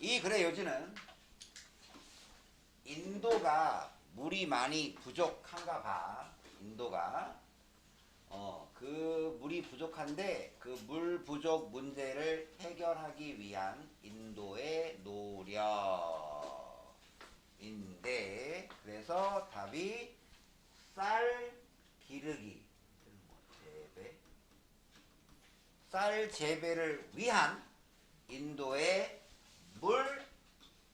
이 글의 요지는 인도가 물이 많이 부족한가 봐. 인도가 그 물이 부족한데 그 물 부족 문제를 해결하기 위한 인도의 노력인데, 그래서 답이 쌀 기르기, 재배, 쌀 재배를 위한 인도의 물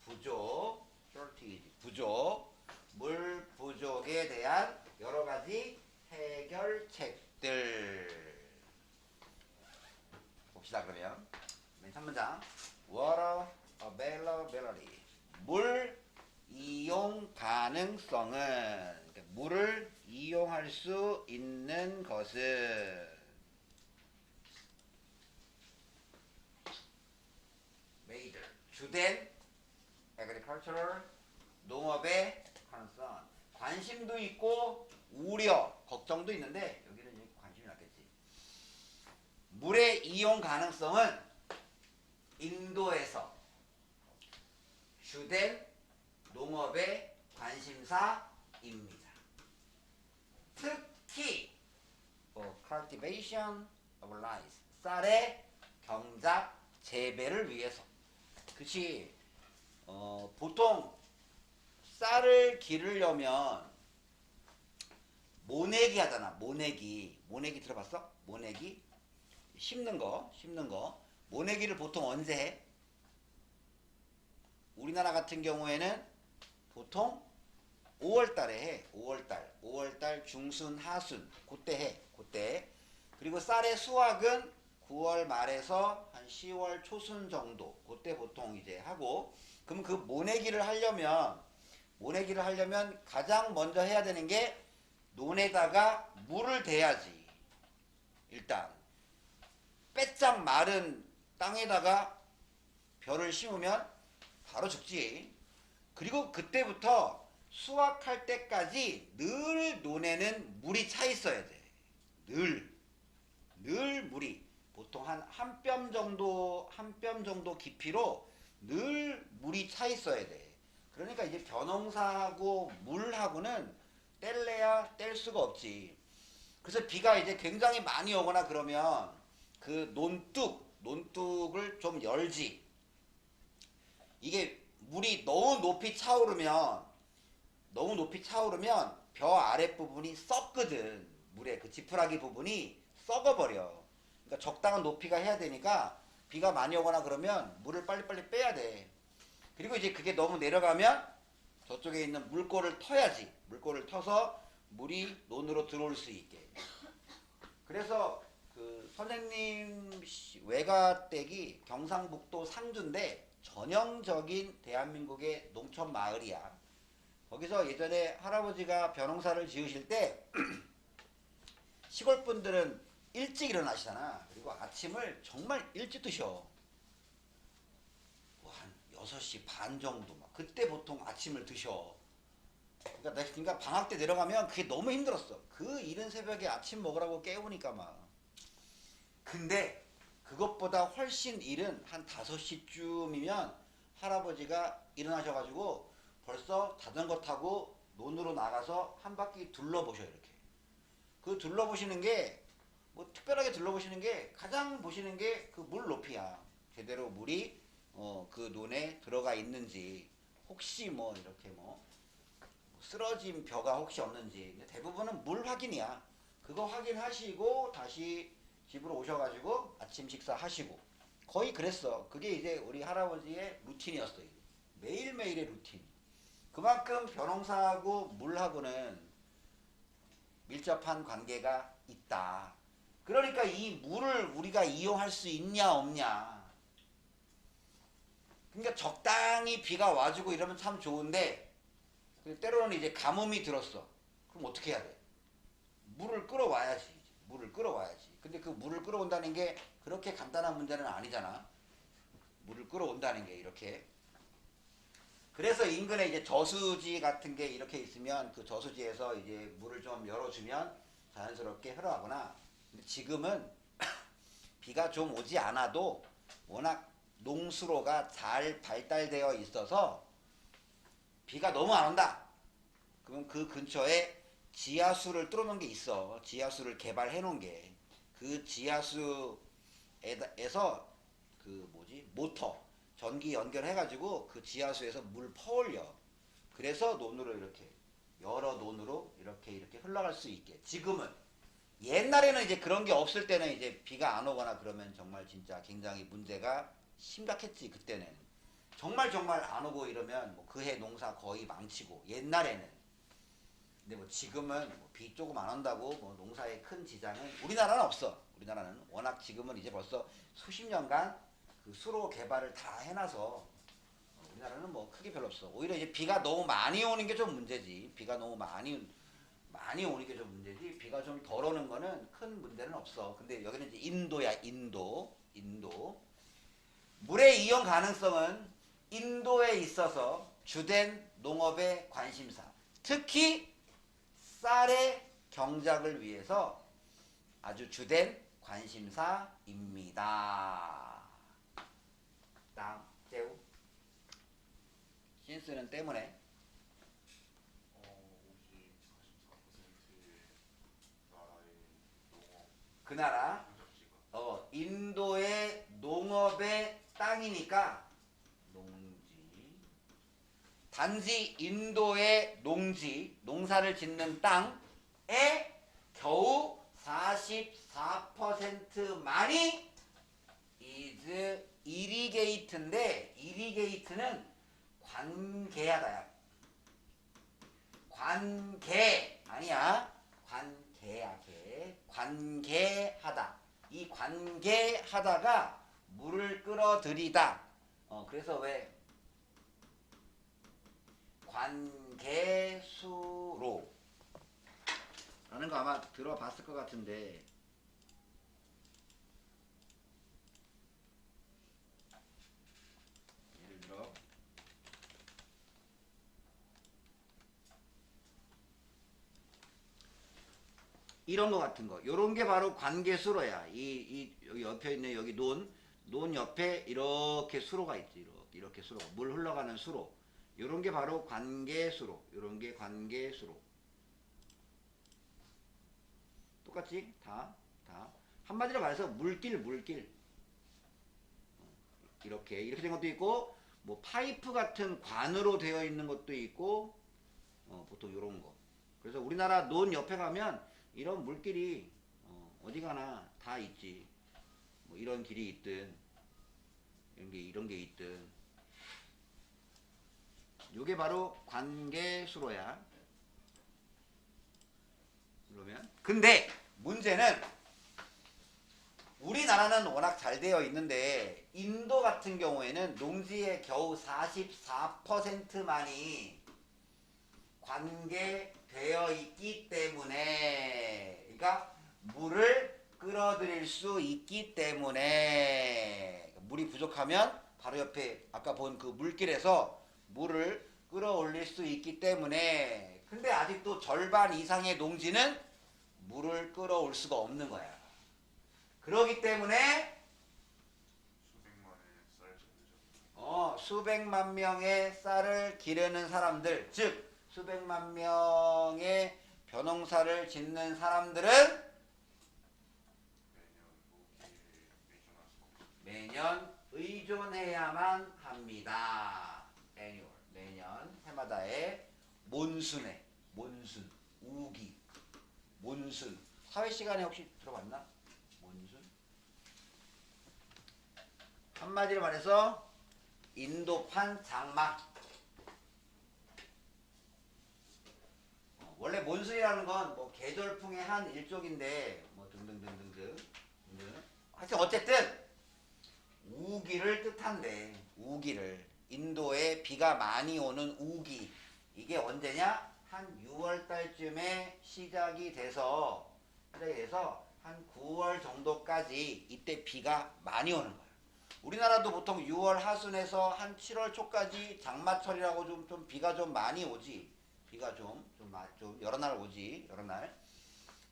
부족, 물 부족에 대한 여러 가지 해결책들 봅시다. 그러면 맨 첫 문장, water availability, 물 이용 가능성은, 그러니까 물을 이용할 수 있는 것은 major, 주된 agricultural, 농업의 concern, 관심도 있고 우려, 걱정도 있는데 여기는 관심이 낫겠지. 물의 이용 가능성은 인도에서 주된 농업의 관심사입니다. 특히 cultivation of rice, 쌀의 경작 재배를 위해서. 그치. 보통 쌀을 기르려면 모내기 하잖아. 모내기 들어봤어? 모내기? 심는 거. 모내기를 보통 언제 해? 우리나라 같은 경우에는 보통 5월달에 해. 5월달 중순 하순 그때 해. 그때. 그리고 쌀의 수확은 9월 말에서 한 10월 초순 정도 그때 보통 이제 하고. 그럼 그 모내기를 하려면 가장 먼저 해야 되는 게 논에다가 물을 대야지. 일단 빼짝 마른 땅에다가 벼를 심으면 바로 죽지. 그리고 그때부터 수확할 때까지 늘 논에는 물이 차 있어야 돼. 늘 물이 보통 한 뼘 정도 깊이로 늘 물이 차 있어야 돼. 그러니까 이제 벼농사하고 물하고는 뗄래야 뗄 수가 없지. 그래서 비가 이제 굉장히 많이 오거나 그러면 그 논둑을 좀 열지. 이게 물이 너무 높이 차오르면 벼 아랫부분이 썩거든. 물의 그 지푸라기 부분이 썩어버려. 그러니까 적당한 높이가 해야 되니까 비가 많이 오거나 그러면 물을 빨리빨리 빼야 돼. 그리고 이제 그게 너무 내려가면 저쪽에 있는 물골을 터야지. 물골을 터서 물이 논으로 들어올 수 있게. 그래서 그 선생님 외가댁이 경상북도 상주인데 전형적인 대한민국의 농촌 마을이야. 거기서 예전에 할아버지가 벼농사를 지으실 때 시골 분들은 일찍 일어나시잖아. 그리고 아침을 정말 일찍 드셔. 뭐 한 6시 반 정도 막 그때 보통 아침을 드셔. 그러니까 방학 때 내려가면 그게 너무 힘들었어. 그 이른 새벽에 아침 먹으라고 깨우니까 막. 근데 그것보다 훨씬 이른 한 5시쯤이면 할아버지가 일어나셔가지고 벌써 자전거 타고 논으로 나가서 한 바퀴 둘러보셔. 이렇게 그 둘러보시는 게 뭐 특별하게 둘러보시는 게 가장 보시는 게 그 물 높이야. 제대로 물이 그 논에 들어가 있는지, 혹시 뭐 이렇게 뭐 쓰러진 벼가 혹시 없는지. 대부분은 물 확인이야. 그거 확인하시고 다시 집으로 오셔가지고 아침 식사하시고. 거의 그랬어. 그게 이제 우리 할아버지의 루틴이었어. 매일매일의 루틴. 그만큼 벼농사하고 물하고는 밀접한 관계가 있다. 그러니까 이 물을 우리가 이용할 수 있냐 없냐. 그러니까 적당히 비가 와주고 이러면 참 좋은데 때로는 이제 가뭄이 들었어. 그럼 어떻게 해야 돼? 물을 끌어와야지. 근데 그 물을 끌어온다는 게 그렇게 간단한 문제는 아니잖아. 물을 끌어온다는 게 이렇게. 그래서 인근에 이제 저수지 같은 게 이렇게 있으면 그 저수지에서 이제 물을 좀 열어주면 자연스럽게 흘러가거나. 근데 지금은 비가 좀 오지 않아도 워낙 농수로가 잘 발달되어 있어서 비가 너무 안 온다. 그럼 그 근처에 지하수를 뚫어놓은 게 있어. 지하수를 개발해 놓은 게. 그 지하수에서 그 뭐지? 모터, 전기 연결해가지고 그 지하수에서 물 퍼올려. 그래서 논으로 이렇게, 여러 논으로 이렇게 흘러갈 수 있게. 지금은. 옛날에는 이제 그런 게 없을 때는 이제 비가 안 오거나 그러면 정말 진짜 굉장히 문제가 심각했지, 그때는. 정말 안 오고 이러면 뭐 그해 농사 거의 망치고, 옛날에는. 근데 뭐 지금은 뭐 비 조금 안 온다고 뭐 농사에 큰 지장은 우리나라는 없어. 우리나라는 워낙 지금은 이제 벌써 수십 년간 그 수로 개발을 다 해놔서 우리나라는 뭐 크게 별로 없어. 오히려 이제 비가 너무 많이 오는 게 좀 문제지. 비가 너무 많이 오는 게 좀 문제지. 비가 좀 덜 오는 거는 큰 문제는 없어. 근데 여기는 이제 인도야, 인도. 물의 이용 가능성은 인도에 있어서 주된 농업의 관심사. 특히 쌀의 경작을 위해서 아주 주된 관심사입니다. 다음, 째우. 신스는 때문에. 혹시 44%의 나라의 농업 그 나라, 경작지가 인도의 농업의 땅이니까 농지. 단지 인도의 농지, 농사를 짓는 땅에 겨우 44%만이 is irrigate인데, irrigate는 관계하다야. 관계 아니야. 관계야, 개. 관계하다. 이 관계하다가 물을 끌어들이다. 그래서 왜 관계수로 라는 거 아마 들어봤을 것 같은데, 예를 들어 이런 거 같은 거, 요런 게 바로 관계수로야. 여기 옆에 있는 여기 논 옆에 이렇게 수로가 있지. 이렇게 수로, 물 흘러가는 수로. 요런 게 바로 관계수로. 요런 게 관계수로. 똑같지? 다. 한마디로 말해서 물길. 이렇게 된 것도 있고, 뭐 파이프 같은 관으로 되어 있는 것도 있고, 보통 요런 거. 그래서 우리나라 논 옆에 가면 이런 물길이 어디 가나 다 있지. 뭐 이런 길이 있든 이런 게 있든. 요게 바로 관계수로야. 그러면 근데 문제는 우리나라는 워낙 잘 되어 있는데 인도 같은 경우에는 농지의 겨우 44%만이 관계되어 있기 때문에, 그러니까 물을 끌어들일 수 있기 때문에, 물이 부족하면 바로 옆에 아까 본 그 물길에서 물을 끌어올릴 수 있기 때문에. 근데 아직도 절반 이상의 농지는 물을 끌어올 수가 없는 거야. 그러기 때문에 수백만 명의 쌀을 기르는 사람들, 즉 수백만 명의 벼농사를 짓는 사람들은 매년 의존해야만 합니다. annual, 매년 해마다의 몬순, 우기, 몬순. 사회 시간에 혹시 들어봤나? 몬순? 한마디로 말해서 인도판 장막. 원래 몬순이라는 건 뭐 계절풍의 한 일종인데 뭐 등등등등등. 하여튼 어쨌든 우기를 뜻한대. 우기를. 인도에 비가 많이 오는 우기. 이게 언제냐? 한 6월 달쯤에 시작이 돼서 한 9월 정도까지 이때 비가 많이 오는 거야. 우리나라도 보통 6월 하순에서 한 7월 초까지 장마철이라고 좀 비가 좀 많이 오지. 비가 좀 여러 날 오지. 여러 날.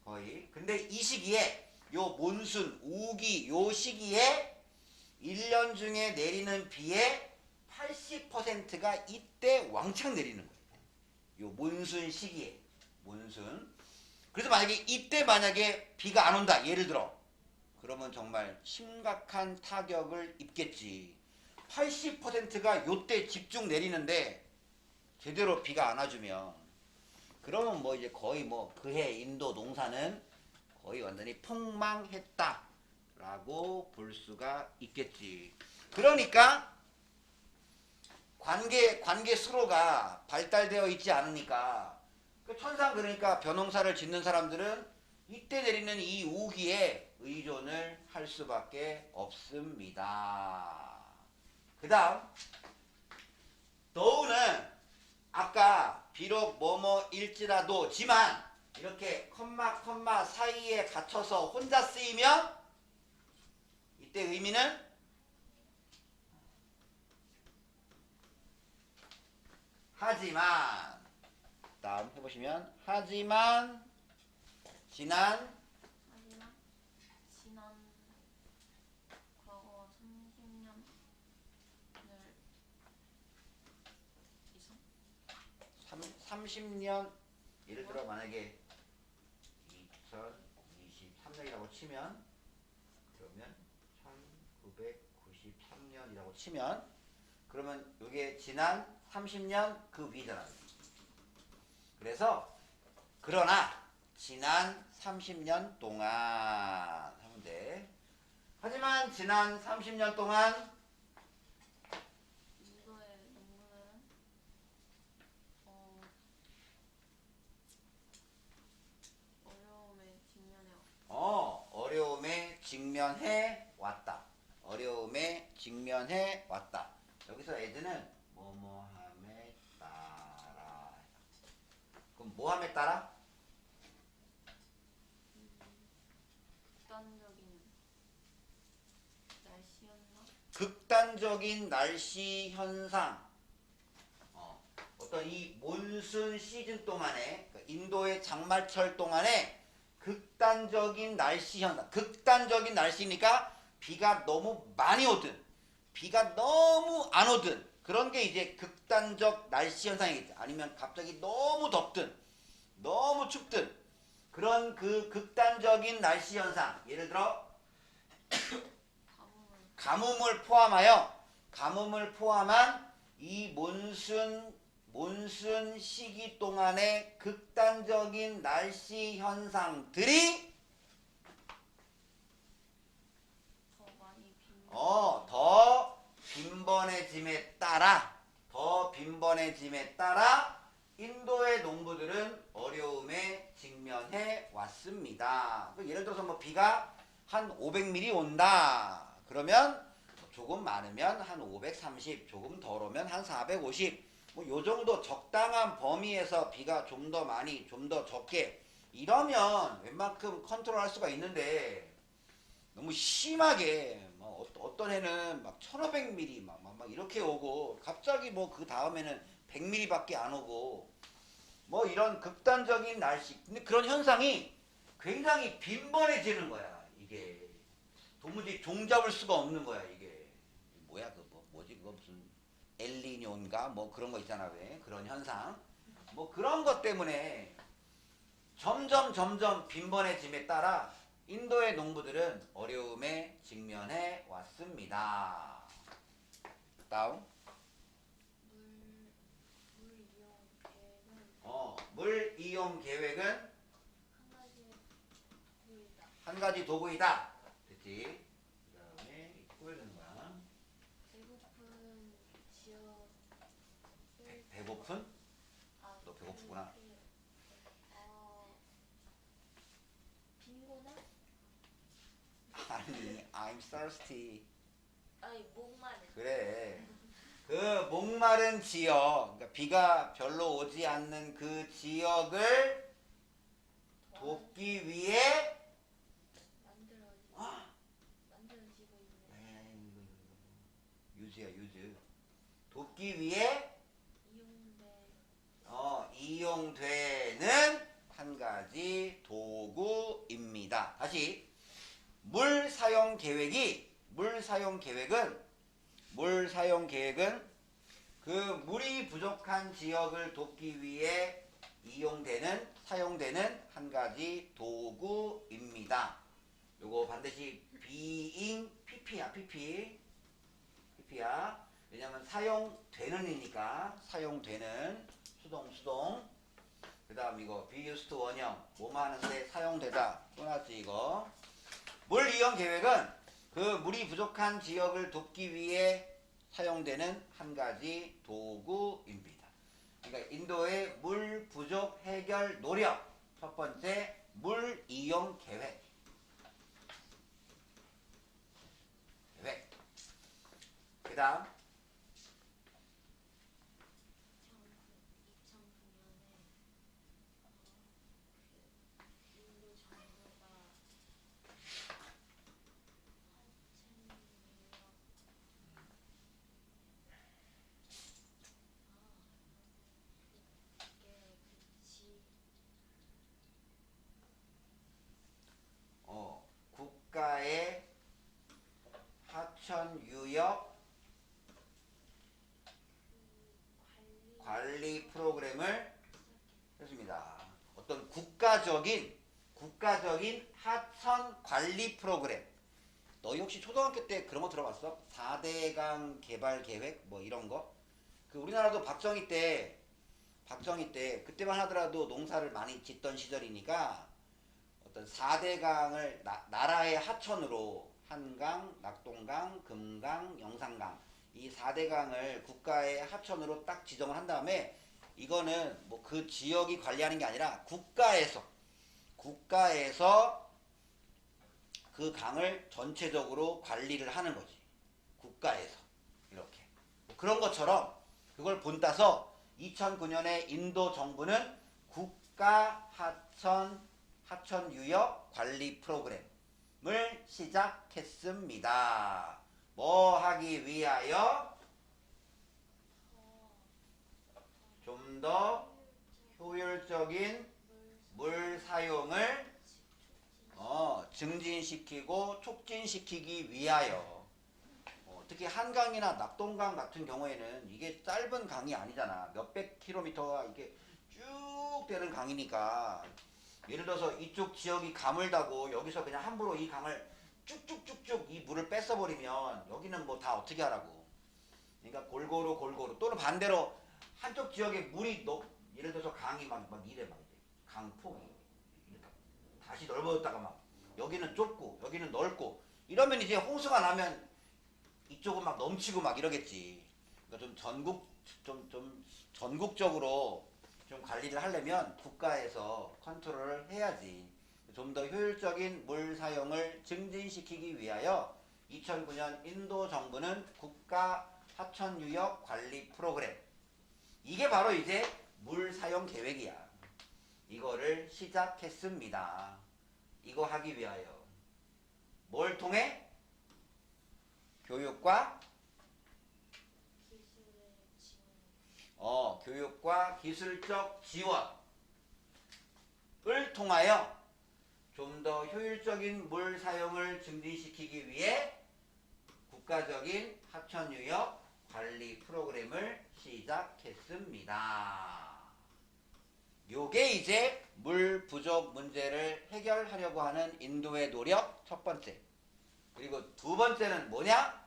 거의. 근데 이 시기에 요 몬순, 우기 요 시기에 1년 중에 내리는 비의 80%가 이때 왕창 내리는 거예요. 요 몬순 시기에. 몬순. 그래서 이때 만약에 비가 안 온다. 예를 들어. 그러면 정말 심각한 타격을 입겠지. 80%가 요때 집중 내리는데 제대로 비가 안 와주면 그러면 뭐 이제 거의 뭐 그해 인도 농사는 거의 완전히 폭망했다 라고 볼 수가 있겠지. 그러니까 관계 수로가 발달되어 있지 않으니까 그 천상 그러니까 벼농사를 짓는 사람들은 이때 내리는 이 우기에 의존을 할 수밖에 없습니다. 그 다음 더우는 아까 비록 뭐뭐일지라도 지만 이렇게 컴마 사이에 갇혀서 혼자 쓰이면 이때 의미는 하지만 다음 해보시면 하지만 지난 하지만 지난 과거 30년을 이상 30년 예를 들어 만약에 2023년이라고 치면 그러면 1993년이라고 치면 그러면 이게 지난 30년 그 위잖아요. 그래서 그러나 지난 30년 동안 하면 돼. 하지만 지난 30년 동안 인도의 농부들은 어려움에 어려움에 직면해 왔다. 어려움에 직면해 왔다. 여기서 애들은 뭐뭐함에 따라. 그럼 뭐함에 따라? 극단적인 날씨였나? 극단적인 날씨 현상. 어떤 이 몬순 시즌 동안에 그러니까 인도의 장마철 동안에 극단적인 날씨 현상. 극단적인 날씨니까 비가 너무 많이 오든 비가 너무 안 오든 그런 게 이제 극단적 날씨 현상이겠죠. 아니면 갑자기 너무 덥든 너무 춥든 그런 그 극단적인 날씨 현상. 예를 들어 가뭄을 포함한 이 몬순 시기 동안의 극단적인 날씨 현상들이 더 많이 빈 더 빈번해짐에 따라 인도의 농부들은 어려움에 직면해 왔습니다. 예를 들어서 뭐 비가 한 500mm 온다. 그러면 조금 많으면 한 530, 조금 덜 오면 한 450. 뭐 요 정도 적당한 범위에서 비가 좀 더 많이, 좀 더 적게 이러면 웬만큼 컨트롤할 수가 있는데 너무 심하게 뭐 어떤 해는 막 1500mm 막 이렇게 오고 갑자기 뭐 그 다음에는 100mm밖에 안 오고 뭐 이런 극단적인 날씨. 근데 그런 현상이 굉장히 빈번해지는 거야. 이게 도무지 종잡을 수가 없는 거야. 이게 뭐야 그 뭐지 그거 무슨 엘니뇨인가 뭐 그런 거 있잖아. 왜 그런 현상 뭐 그런 것 때문에 점점 빈번해짐에 따라 인도의 농부들은 어려움에 직면해 왔습니다. 다음 물 이용 계획은 물 이용 계획은 한 가지 도구이다. 한 가지 도구이다. 됐지? 그 다음에 꾸며주는 거야. 배고픈 지역 배고픈? 너 배고프구나. 빈곤한? 아니, I'm thirsty. 아니 목마른. 그래. 그 목마른 지역, 그러니까 비가 별로 오지 않는 그 지역을 돕기 위해 만들어지고 있는 유즈. 돕기 위해 이용되는 한 가지 도구입니다. 다시 물 사용 계획이 물 사용 계획은 그 물이 부족한 지역을 돕기 위해 사용되는 한 가지 도구입니다. 요거 반드시 being pp야. 왜냐면 사용되는이니까 사용되는 수동. 그 다음 이거 be used to 원형 뭐뭐 하는데 사용되다 또 나왔지 이거. 물 이용 계획은 그 물이 부족한 지역을 돕기 위해 사용되는 한 가지 도구입니다. 그러니까 인도의 물 부족 해결 노력 첫 번째 물 이용 계획. 그 다음 2009년에 인도 정부가 국가의 하천 유역 관리 프로그램을 했습니다. 어떤 국가적인 하천 관리 프로그램. 너희 혹시 초등학교 때 그런 거 들어봤어? 4대강 개발 계획 뭐 이런 거? 그 우리나라도 박정희 때 그때만 하더라도 농사를 많이 짓던 시절이니까 어떤 4대강을 나라의 하천으로 한강, 낙동강, 금강, 영산강 이 4대강을 국가의 하천으로 딱 지정을 한 다음에 이거는 뭐 그 지역이 관리하는 게 아니라 국가에서 그 강을 전체적으로 관리를 하는 거지. 국가에서 이렇게 뭐 그런 것처럼 그걸 본따서 2009년에 인도 정부는 국가 하천 유역 관리 프로그램을 시작했습니다. 뭐 하기 위하여? 좀 더 효율적인 물 사용을 증진시키고 촉진시키기 위하여. 특히 한강이나 낙동강 같은 경우에는 이게 짧은 강이 아니잖아. 몇백 킬로미터가 이게 쭉 되는 강이니까 예를 들어서 이쪽 지역이 가물다고 여기서 그냥 함부로 이 강을 쭉쭉쭉쭉 이 물을 뺐어버리면 여기는 뭐 다 어떻게 하라고. 그러니까 골고루 또는 반대로 한쪽 지역에 물이 예를 들어서 강이 막 이래 강폭이 이렇게 다시 넓어졌다가 막 여기는 좁고 여기는 넓고 이러면 이제 홍수가 나면 이쪽은 막 넘치고 막 이러겠지. 그러니까 좀 전국적으로 좀 관리를 하려면 국가에서 컨트롤을 해야지. 좀 더 효율적인 물 사용을 증진시키기 위하여 2009년 인도 정부는 국가 하천 유역 관리 프로그램 이게 바로 이제 물 사용 계획이야. 이거를 시작했습니다. 이거 하기 위하여 뭘 통해? 교육과 교육과 기술적 지원을 통하여 좀 더 효율적인 물 사용을 증진시키기 위해 국가적인 하천유역 관리 프로그램을 시작했습니다. 요게 이제 물 부족 문제를 해결하려고 하는 인도의 노력 첫 번째. 그리고 두 번째는 뭐냐?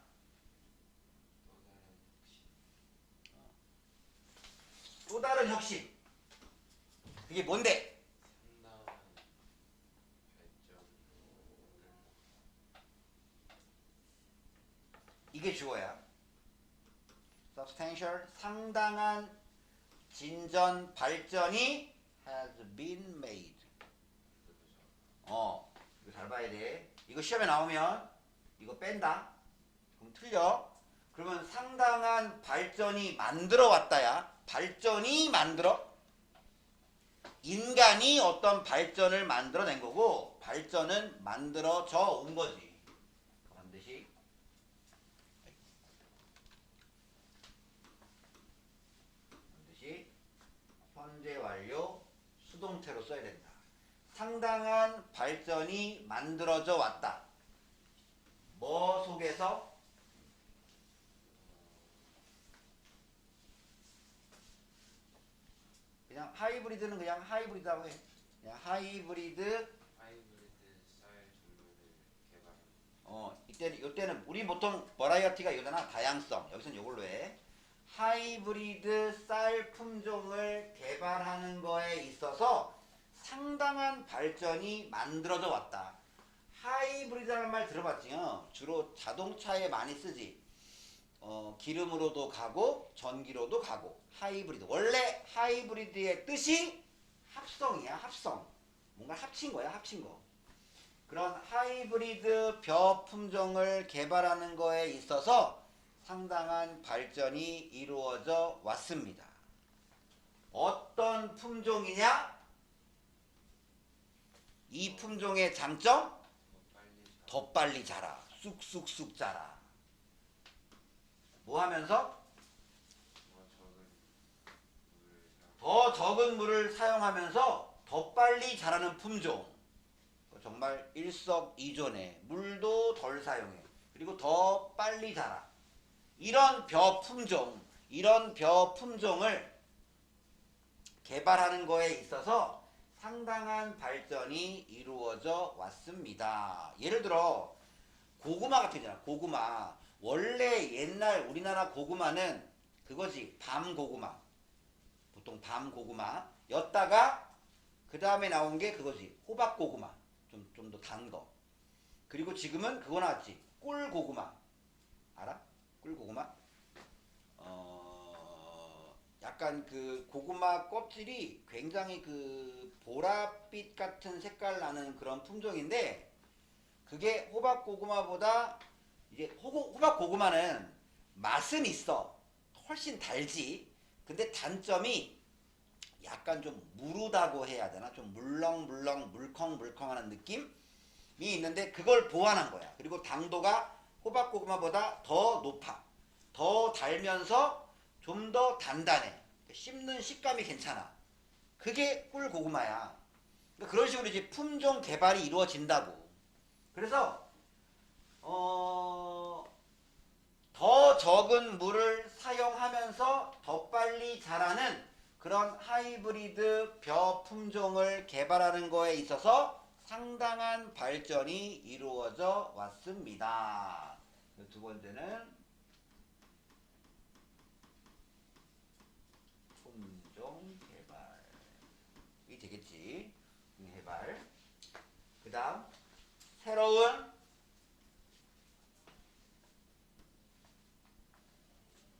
또 다른 혁신. 그게 뭔데? 이게 주어야. substantial 상당한 진전 발전이 has been made. 이거 잘 봐야 돼. 이거 시험에 나오면 이거 뺀다. 그럼 틀려. 그러면 상당한 발전이 만들어 왔다야. 발전이 만들어. 인간이 어떤 발전을 만들어낸 거고 발전은 만들어져 온 거지. 반드시 현재 완료 수동태로 써야 된다. 상당한 발전이 만들어져 왔다. 뭐 속에서? 그냥 하이브리드는 그냥 하이브리드라고 해. 그냥 하이브리드. 하이브리드 쌀 종류를 개발하는. 이때는 우리 보통 버라이어티가 이거잖아. 다양성. 여기서는 이걸로 해. 하이브리드 쌀 품종을 개발하는 거에 있어서 상당한 발전이 만들어져 왔다. 하이브리드라는 말 들어봤지요? 주로 자동차에 많이 쓰지. 기름으로도 가고 전기로도 가고. 하이브리드. 원래 하이브리드의 뜻이 합성이야. 합성. 뭔가 합친 거야. 합친 거. 그런 하이브리드 벼 품종을 개발하는 거에 있어서 상당한 발전이 이루어져 왔습니다. 어떤 품종이냐? 이 품종의 장점? 더 빨리 자라. 쑥쑥쑥 자라. 뭐 하면서? 더 적은 물을 사용하면서 더 빨리 자라는 품종. 정말 일석이조네. 물도 덜 사용해. 그리고 더 빨리 자라. 이런 벼 품종을 개발하는 거에 있어서 상당한 발전이 이루어져 왔습니다. 예를 들어 고구마 같은 거잖아. 고구마. 원래 옛날 우리나라 고구마는 그거지. 밤고구마. 보통 밤고구마 였다가 그 다음에 나온 게 그거지. 호박고구마. 좀 더 단 거. 그리고 지금은 그거 나왔지. 꿀고구마. 알아? 꿀고구마? 약간 그 고구마 껍질이 굉장히 그 보랏빛 같은 색깔 나는 그런 품종인데 그게 호박고구마보다 이제 호박고구마는 맛은 있어. 훨씬 달지. 근데 단점이 약간 좀 무르다고 해야 되나? 좀 물렁물렁 물컹물컹하는 느낌이 있는데 그걸 보완한 거야. 그리고 당도가 호박고구마보다 더 높아. 더 달면서 좀 더 단단해. 씹는 식감이 괜찮아. 그게 꿀고구마야. 그러니까 그런 식으로 이제 품종 개발이 이루어진다고. 그래서 더 적은 물을 사용하면서 더 빨리 자라는 그런 하이브리드 벼 품종을 개발하는 거에 있어서 상당한 발전이 이루어져 왔습니다. 두 번째는 품종 개발이 되겠지. 개발. 그 다음 새로운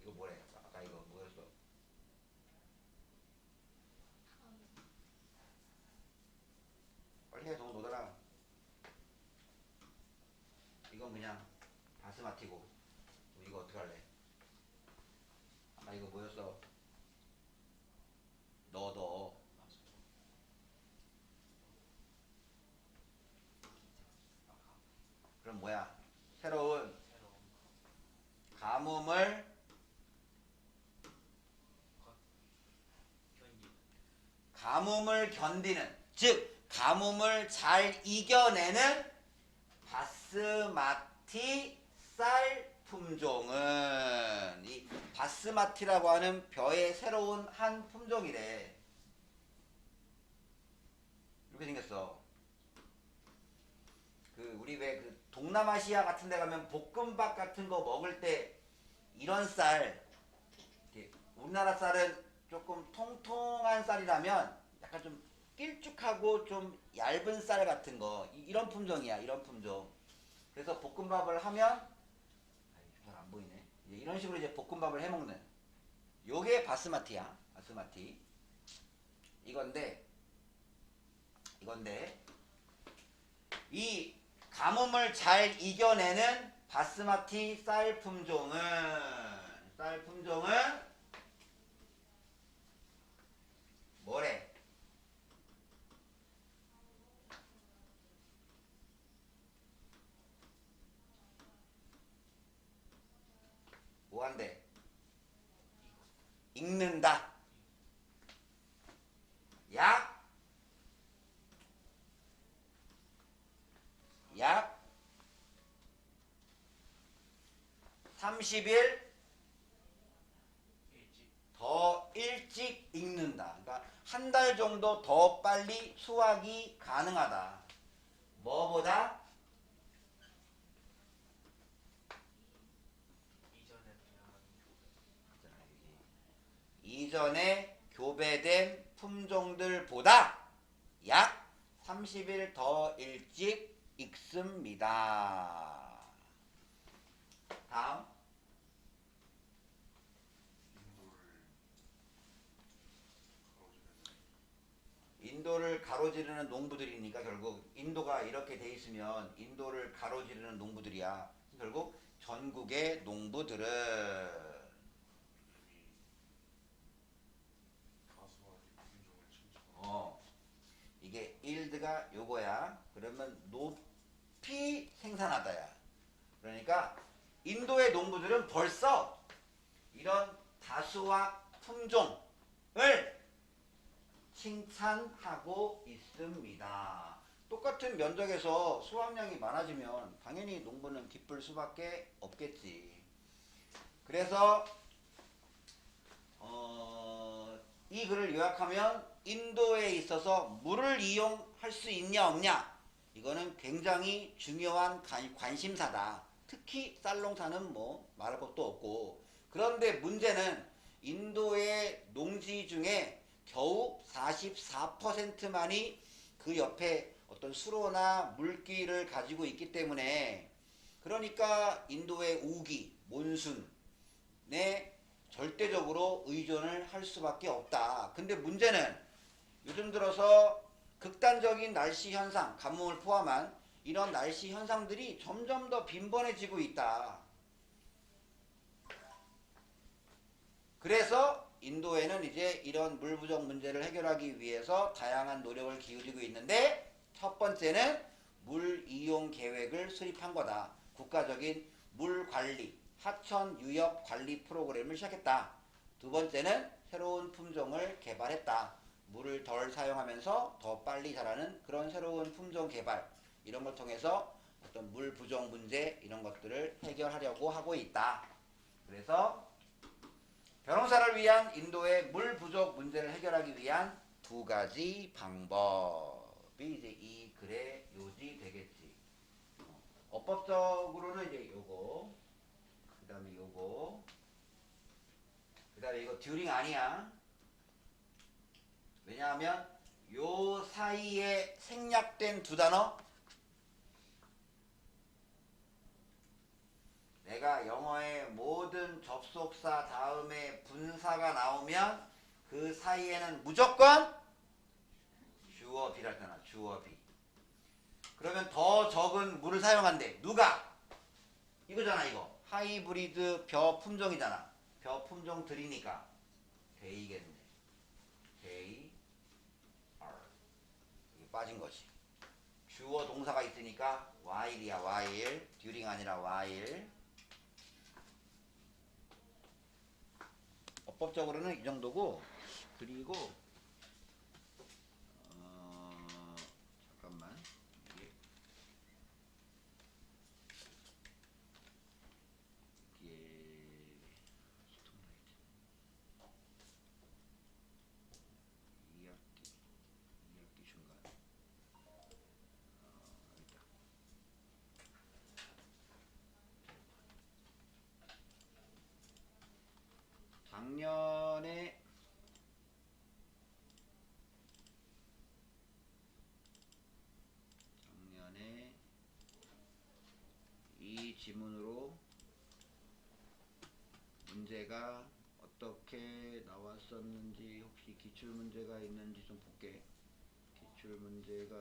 이거 뭐래? 아까 이거 뭐였어? 빨리 해. 너무 노더라. 이건 그냥 바스마티고 이거 어떡할래? 아까 이거 뭐였어? 너 그럼 뭐야? 새로운 가뭄을 견디는, 즉 가뭄을 잘 이겨내는 바스마티 쌀 품종은 이 바스마티라고 하는 벼의 새로운 한 품종이래. 이렇게 생겼어. 그 우리 왜 그 동남아시아 같은 데 가면 볶음밥 같은 거 먹을 때 이런 쌀, 우리나라 쌀은 조금 통통한 쌀이라면 약간 좀 길쭉하고 좀 얇은 쌀 같은 거, 이런 품종이야. 이런 품종. 그래서 볶음밥을 하면 잘 안 보이네. 이런 식으로 이제 볶음밥을 해 먹는 요게 바스마티야. 바스마티. 이건데 이 가뭄을 잘 이겨내는 바스마티 쌀 품종은 뭐래? 뭐한대? 익는다. 약 30일 일찍 더 일찍 익는다. 그러니까 한 달 정도 더 빨리 수확이 가능하다. 뭐보다? 이전에 교배된 품종들보다 약 30일 더 일찍 익습니다. 다음. 인도를 가로지르는 농부들이니까 결국 인도가 이렇게 돼 있으면 인도를 가로지르는 농부들이야. 결국 전국의 농부들은 이게 일드가 요거야. 그러면 높이 생산하다야. 그러니까 인도의 농부들은 벌써 이런 다수학 품종을 칭찬하고 있습니다. 똑같은 면적에서 수확량이 많아지면 당연히 농부는 기쁠 수밖에 없겠지. 그래서 이 글을 요약하면 인도에 있어서 물을 이용할 수 있냐 없냐, 이거는 굉장히 중요한 관심사다. 특히 쌀농사는 뭐 말할 것도 없고. 그런데 문제는 인도의 농지 중에 겨우 44%만이 그 옆에 어떤 수로나 물길을 가지고 있기 때문에, 그러니까 인도의 우기, 몬순에 절대적으로 의존을 할 수밖에 없다. 근데 문제는 요즘 들어서 극단적인 날씨 현상, 가뭄을 포함한 이런 날씨 현상들이 점점 더 빈번해지고 있다. 그래서 인도에는 이제 이런 물 부족 문제를 해결하기 위해서 다양한 노력을 기울이고 있는데, 첫 번째는 물 이용 계획을 수립한 거다. 국가적인 물 관리, 하천 유역 관리 프로그램을 시작했다. 두 번째는 새로운 품종을 개발했다. 물을 덜 사용하면서 더 빨리 자라는 그런 새로운 품종 개발, 이런 걸 통해서 어떤 물 부족 문제 이런 것들을 해결하려고 하고 있다. 그래서 벼농사를 위한 인도의 물 부족 문제를 해결하기 위한 두 가지 방법이 이제 이 글의 요지 되겠지. 어법적으로는 이제 요거, 그 다음에 요거, 그 다음에 이거 듀링 아니야. 왜냐하면 요 사이에 생략된 두 단어, 내가 영어의 모든 접속사 다음에 분사가 나오면 그 사이에는 무조건 주어 비랄 때나 주어 비. 그러면 더 적은 물을 사용한대. 누가? 이거잖아. 이거 하이브리드 벼 품종이잖아. 벼 품종들이니까 데이겠네. 데이 are. 이게 빠진 거지. 주어 동사가 있으니까 while이야. while. during 아니라 while. 어법적으로는 이 정도고. 그리고 잠깐만. 이게 스톰라이트 2학기 중간. 있다. 작년에 이 지문으로 문제가 어떻게 나왔었는지, 혹시 기출 문제가 있는지 좀 볼게. 기출 문제가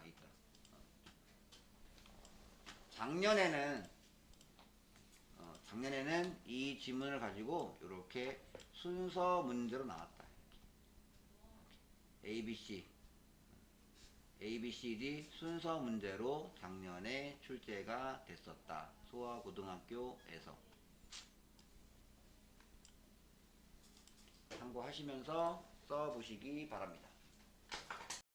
있다. 작년에는 이 지문을 가지고 이렇게 순서 문제로 나왔다. ABCD 순서 문제로 작년에 출제가 됐었다. 소아고등학교에서. 참고하시면서 써보시기 바랍니다.